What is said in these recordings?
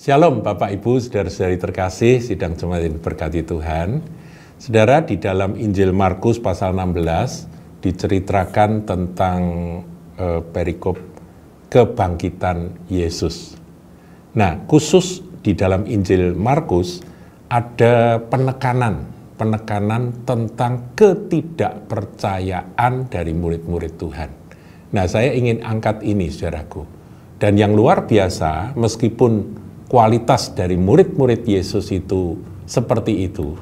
Shalom Bapak Ibu, saudara-saudari terkasih, sidang jemaat yang diberkati Tuhan. Saudara, di dalam Injil Markus pasal 16 diceritakan tentang perikop kebangkitan Yesus. Nah, khusus di dalam Injil Markus ada penekanan tentang ketidakpercayaan dari murid-murid Tuhan. Nah, saya ingin angkat ini, saudaraku. Dan yang luar biasa, meskipun kualitas dari murid-murid Yesus itu seperti itu.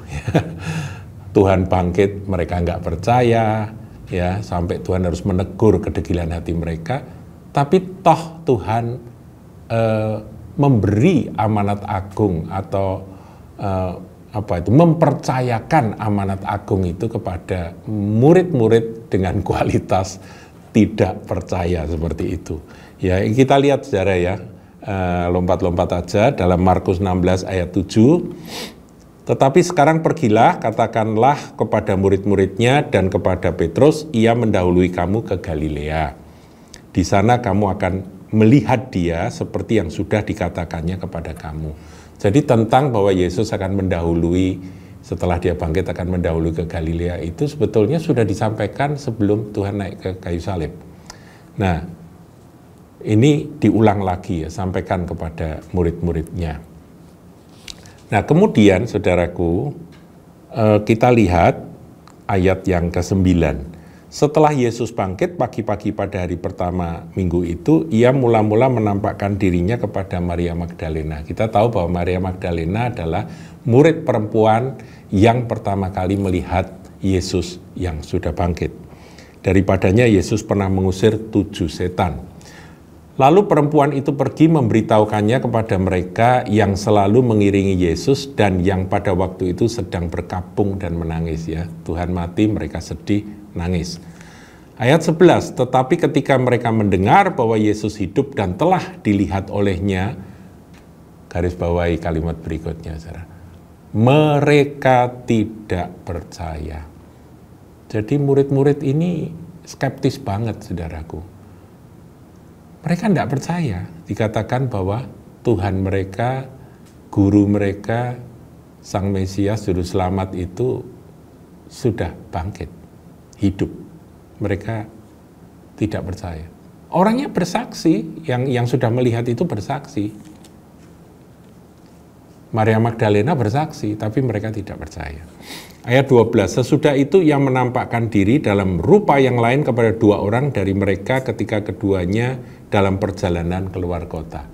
Tuhan bangkit, mereka nggak percaya, ya sampai Tuhan harus menegur kedegilan hati mereka. Tapi toh Tuhan memberi amanat agung atau mempercayakan amanat agung itu kepada murid-murid dengan kualitas tidak percaya seperti itu. Ya, kita lihat saudara ya. Lompat-lompat aja dalam Markus 16 ayat 7. Tetapi sekarang pergilah, katakanlah kepada murid-muridnya dan kepada Petrus, ia mendahului kamu ke Galilea. Di sana kamu akan melihat dia seperti yang sudah dikatakannya kepada kamu. Jadi tentang bahwa Yesus akan mendahului, setelah dia bangkit akan mendahului ke Galilea, itu sebetulnya sudah disampaikan sebelum Tuhan naik ke kayu salib. Nah, ini diulang lagi ya, sampaikan kepada murid-muridnya. Nah, kemudian saudaraku, kita lihat ayat yang ke-9. Setelah Yesus bangkit pagi-pagi pada hari pertama minggu itu, ia mula-mula menampakkan dirinya kepada Maria Magdalena. Kita tahu bahwa Maria Magdalena adalah murid perempuan yang pertama kali melihat Yesus yang sudah bangkit. Daripadanya Yesus pernah mengusir 7 setan. Lalu perempuan itu pergi memberitahukannya kepada mereka yang selalu mengiringi Yesus dan yang pada waktu itu sedang berkabung dan menangis ya. Tuhan mati, mereka sedih, nangis. Ayat 11, tetapi ketika mereka mendengar bahwa Yesus hidup dan telah dilihat olehnya, garis bawahi kalimat berikutnya, saudara. Mereka tidak percaya. Jadi murid-murid ini skeptis banget, saudaraku. Mereka tidak percaya, dikatakan bahwa Tuhan mereka, guru mereka, Sang Mesias, Juru Selamat itu sudah bangkit, hidup. Mereka tidak percaya. Orangnya bersaksi, yang sudah melihat itu bersaksi. Maria Magdalena bersaksi, tapi mereka tidak percaya. Ayat 12, sesudah itu ia menampakkan diri dalam rupa yang lain kepada 2 orang dari mereka ketika keduanya dalam perjalanan keluar kota.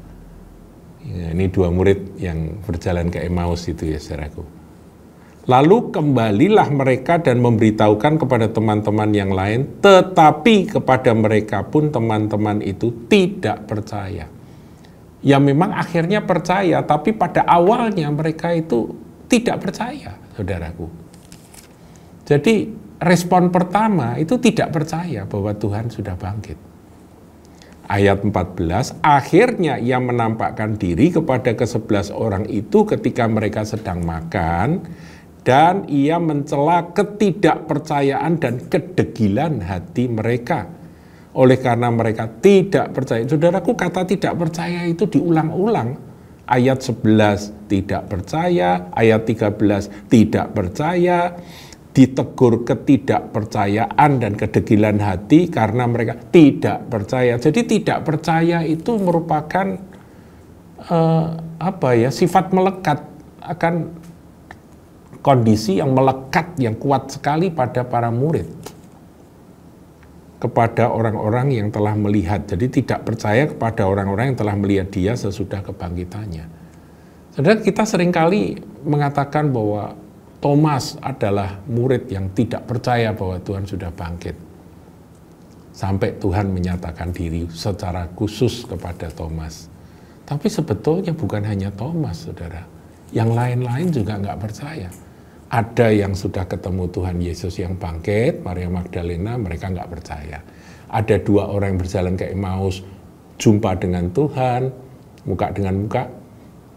Ya, ini 2 murid yang berjalan ke Emmaus itu ya saudaraku. Lalu kembalilah mereka dan memberitahukan kepada teman-teman yang lain, tetapi kepada mereka pun teman-teman itu tidak percaya. Ya memang akhirnya percaya, tapi pada awalnya mereka itu tidak percaya, saudaraku. Jadi respon pertama itu tidak percaya bahwa Tuhan sudah bangkit. Ayat 14, akhirnya ia menampakkan diri kepada ke-11 orang itu ketika mereka sedang makan, dan ia mencela ketidakpercayaan dan kedegilan hati mereka. Oleh karena mereka tidak percaya. Saudaraku, kata tidak percaya itu diulang-ulang. Ayat 11 tidak percaya, ayat 13 tidak percaya, ditegur ketidakpercayaan dan kedegilan hati karena mereka tidak percaya. Jadi tidak percaya itu merupakan sifat melekat, akan kondisi yang melekat yang kuat sekali pada para murid, kepada orang-orang yang telah melihat. Jadi tidak percaya kepada orang-orang yang telah melihat dia sesudah kebangkitannya. Saudara, kita seringkali mengatakan bahwa Thomas adalah murid yang tidak percaya bahwa Tuhan sudah bangkit. Sampai Tuhan menyatakan diri secara khusus kepada Thomas. Tapi sebetulnya bukan hanya Thomas, saudara. Yang lain-lain juga nggak percaya. Ada yang sudah ketemu Tuhan Yesus yang bangkit, Maria Magdalena, mereka nggak percaya. Ada 2 orang yang berjalan ke Emmaus, jumpa dengan Tuhan, muka dengan muka,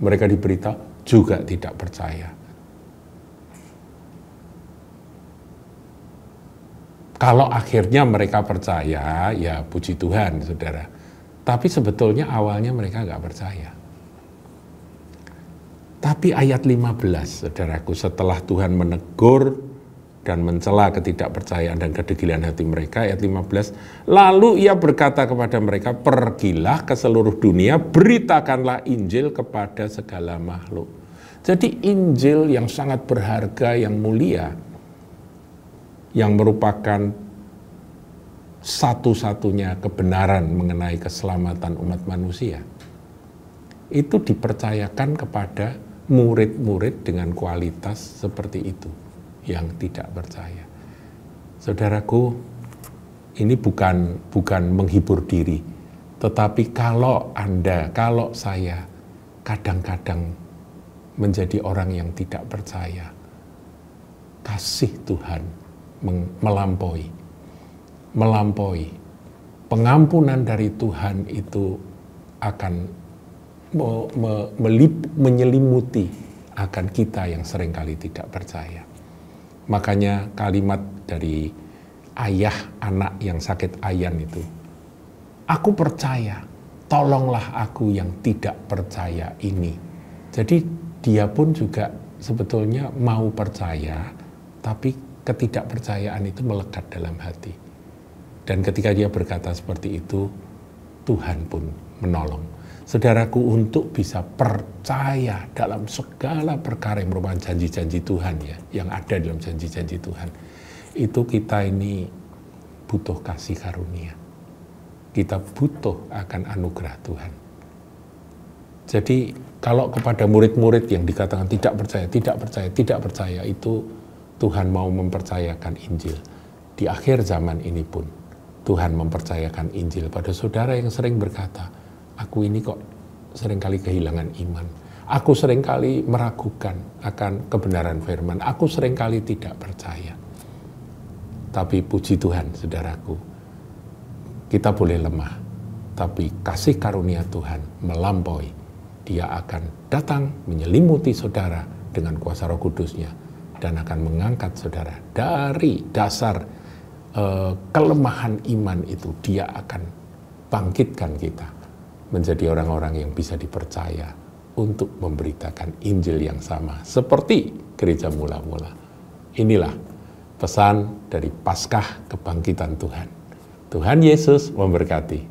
mereka diberitahu juga tidak percaya. Kalau akhirnya mereka percaya, ya puji Tuhan, saudara. Tapi sebetulnya awalnya mereka nggak percaya. Tapi ayat 15, saudaraku, setelah Tuhan menegur dan mencela ketidakpercayaan dan kedegilan hati mereka, ayat 15, lalu ia berkata kepada mereka, pergilah ke seluruh dunia, beritakanlah Injil kepada segala makhluk. Jadi Injil yang sangat berharga, yang mulia, yang merupakan satu-satunya kebenaran mengenai keselamatan umat manusia, itu dipercayakan kepada murid-murid dengan kualitas seperti itu, yang tidak percaya. Saudaraku, ini bukan menghibur diri, tetapi kalau saya kadang-kadang menjadi orang yang tidak percaya, kasih Tuhan melampaui. Pengampunan dari Tuhan itu akan menyelimuti akan kita yang seringkali tidak percaya. Makanya kalimat dari ayah anak yang sakit ayan itu, aku percaya, tolonglah aku yang tidak percaya ini. Jadi dia pun juga sebetulnya mau percaya, tapi ketidakpercayaan itu melekat dalam hati. Dan ketika dia berkata seperti itu, Tuhan pun menolong. Saudaraku, untuk bisa percaya dalam segala perkara yang merupakan janji-janji Tuhan, ya, yang ada dalam janji-janji Tuhan, itu kita ini butuh kasih karunia. Kita butuh akan anugerah Tuhan. Jadi kalau kepada murid-murid yang dikatakan tidak percaya, itu Tuhan mau mempercayakan Injil. Di akhir zaman ini pun Tuhan mempercayakan Injil pada saudara yang sering berkata, aku ini kok seringkali kehilangan iman. Aku seringkali meragukan akan kebenaran firman. Aku seringkali tidak percaya. Tapi puji Tuhan, saudaraku, kita boleh lemah, tapi kasih karunia Tuhan melampaui. Dia akan datang menyelimuti saudara dengan kuasa Roh Kudus-Nya dan akan mengangkat saudara dari dasar kelemahan iman itu. Dia akan bangkitkan kita menjadi orang-orang yang bisa dipercaya untuk memberitakan Injil yang sama seperti gereja mula-mula. Inilah pesan dari Paskah kebangkitan Tuhan. Tuhan Yesus memberkati.